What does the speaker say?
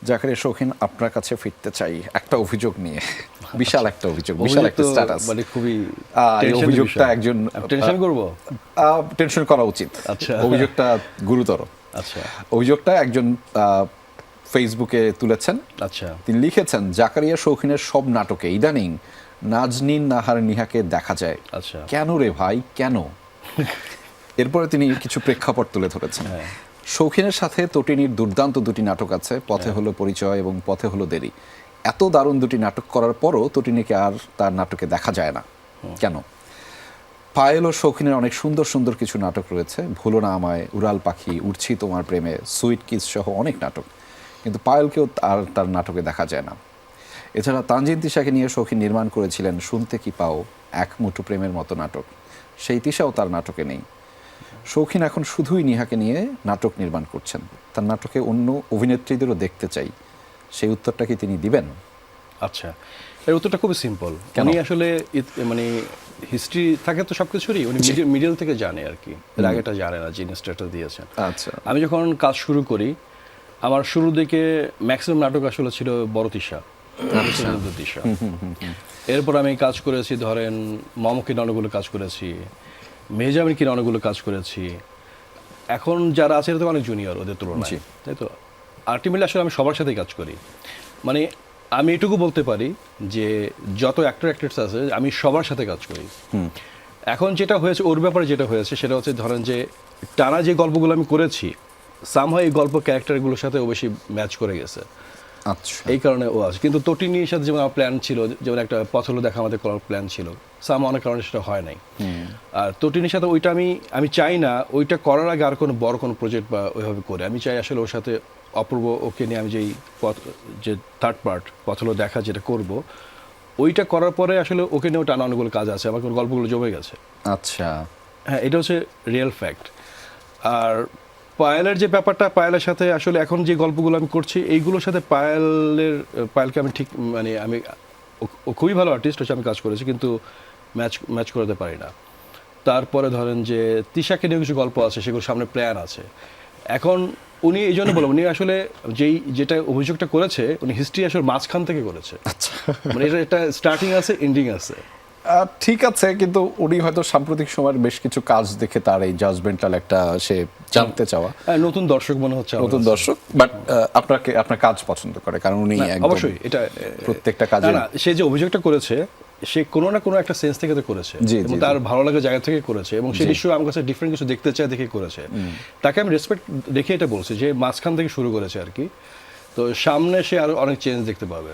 জাকারিয়া শৌখিন আপনার কাছে ফিরতে চাই একটা অভিযোগ নিয়ে। বিশাল একটা অভিযোগ, বিশাল একটা স্ট্যাটাস। মানে খুবই এই অভিযোগটা একজন টেনশন করব। টেনশন করা উচিত। আচ্ছা। অভিযোগটা গুরুতর। আচ্ছা অভিযোগটা একজন ফেসবুকে তুলেছেন। আচ্ছা তিনি লিখেছেন, জাকারিয়া শৌখিনের সব নাটকে ইদানিং নাজনীন নাহার নিহাকে দেখা যায়। আচ্ছা। কেন রে ভাই, কেন? এরপরে তিনি কিছু প্রেক্ষাপট তুলে ধরেছেন। শৌখিনের সাথে তটিনীর দুর্দান্ত দুটি নাটক আছে, পথে হলো পরিচয় এবং পথে হলো দেরি। এত দারুণ দুটি নাটক করার পরও তটিনীকে আর তার নাটকে দেখা যায় না কেন? পায়েল ও শৌখিনের অনেক সুন্দর সুন্দর কিছু নাটক রয়েছে, ভুলো না আমায়, উড়াল পাখি, উড়ছি তোমার প্রেমে, সুইট কিস সহ অনেক নাটক, কিন্তু পায়েলকেও আর তার নাটকে দেখা যায় না। এছাড়া তানজিন তিশাকে নিয়ে শৌখিন নির্মাণ করেছিলেন শুনতে কি পাও, এক মুঠো প্রেমের মতো নাটক, সেই তিশাও তার নাটকে নেই। শৌখিন এখন শুধুই নিহাকে নিয়ে নাটক নির্মাণ করছেন, তার নাটকে অন্য অভিনেত্রীদেরও দেখতে চাই, সেই উত্তরটা কি তিনি দিবেন? আচ্ছা, এর উত্তরটা খুবই সিম্পল। উনি আসলে মানে হিস্ট্রি থাকে তো সব কিছুরই, উনি মিডল থেকে জানে আর কি, এর আগেটা জানে না, যিনি স্ট্যাটাস দিয়েছেন। আচ্ছা। আমি যখন কাজ শুরু করি, আমার শুরুর দিকে ম্যাক্সিমাম নাটক আসলে ছিল বড় তিশা, তিশা। এরপর আমি কাজ করেছি, ধরেন মমকিন অনেকগুলো কাজ করেছি, মেহজাবিন কিনে অনেকগুলো কাজ করেছি। এখন যারা আছে এটা তো অনেক জুনিয়র ওদের তুলনায়, তাই তো। আলটিমেটলি আসলে আমি সবার সাথেই কাজ করি, মানে আমি এটুকু বলতে পারি যে যত অ্যাক্টর অ্যাক্ট্রেস আছে আমি সবার সাথে কাজ করি। এখন যেটা হয়েছে, ওর ব্যাপারে যেটা হয়েছে সেটা হচ্ছে, ধরেন যে টানা যে গল্পগুলো আমি করেছি, সামহাও এই গল্প ক্যারেক্টারগুলোর সাথে ও বেশি ম্যাচ করে গেছে। আচ্ছা। এই কারণে ও আছে। কিন্তু তটিনীর সাথে যেমন আমার প্ল্যান ছিল, যেমন একটা পথ হলো দেখা আমাদের করার প্ল্যান ছিল, সাম অনেক কারণে সেটা হয় নাই। আর তটিনীর সাথে ওইটা আমি চাই না ওইটা করার আগে আর কোনো বড় কোনো প্রজেক্ট বা ওইভাবে করে, আমি চাই আসলে ওর সাথে অপূর্ব ওকে নিয়ে আমি যে থার্ড পার্ট পথ হলো দেখা যেটা করব, ওইটা করার পরে আসলে ওকে নিয়েও টানা অনেকগুলো কাজ আছে, আমার গল্পগুলো জমে গেছে। আচ্ছা। হ্যাঁ, এটা হচ্ছে রিয়েল ফ্যাক্ট। আর পায়েলের যে ব্যাপারটা, পায়েলের সাথে আসলে এখন যে গল্পগুলো আমি করছি এইগুলোর সাথে পায়েলকে আমি ঠিক, মানে ও খুবই ভালো আর্টিস্ট হচ্ছে, আমি কাজ করেছি কিন্তু ম্যাচ করতে পারি না। তারপরে ধরেন যে তিশাকে নিয়ে কিছু গল্প আছে, সেগুলো সামনে প্ল্যান আছে। এখন উনি এই জন্য বলবেন, উনি আসলে যেটা অভিযোগটা করেছে, উনি হিস্ট্রি আসলে মাঝখান থেকে করেছে। আচ্ছা, মানে এটা স্টার্টিং আছে, এন্ডিং আছে। ঠিক আছে, কিন্তু উনি হয়তো সাম্প্রতিক সময়ের বেশ কিছু কাজ দেখে তার এই জাজমেন্টাল একটা সে জানতে চাওয়া, নতুন দর্শক মনে হচ্ছে, নতুন দর্শক, বাট আপনার কাজ পছন্দ করে, কারণ উনি অবশ্যই এটা প্রত্যেকটা কাজে না, সে যে অভিযোগটা করেছে সে কোনো না কোনো একটা সেন্স থেকে তো করেছে, এবং তার ভালো লাগার জায়গা থেকে করেছে, এবং সে নিশ্চয়ই আমার কাছে ডিফারেন্ট কিছু দেখতে চায় দেখে করেছে। তাকে আমি রেসপেক্ট দেখে এটা বলছি যে মাঝখান থেকে শুরু করেছে আর কি, তো সামনে সে আরো অনেক চেঞ্জ দেখতে পাবে।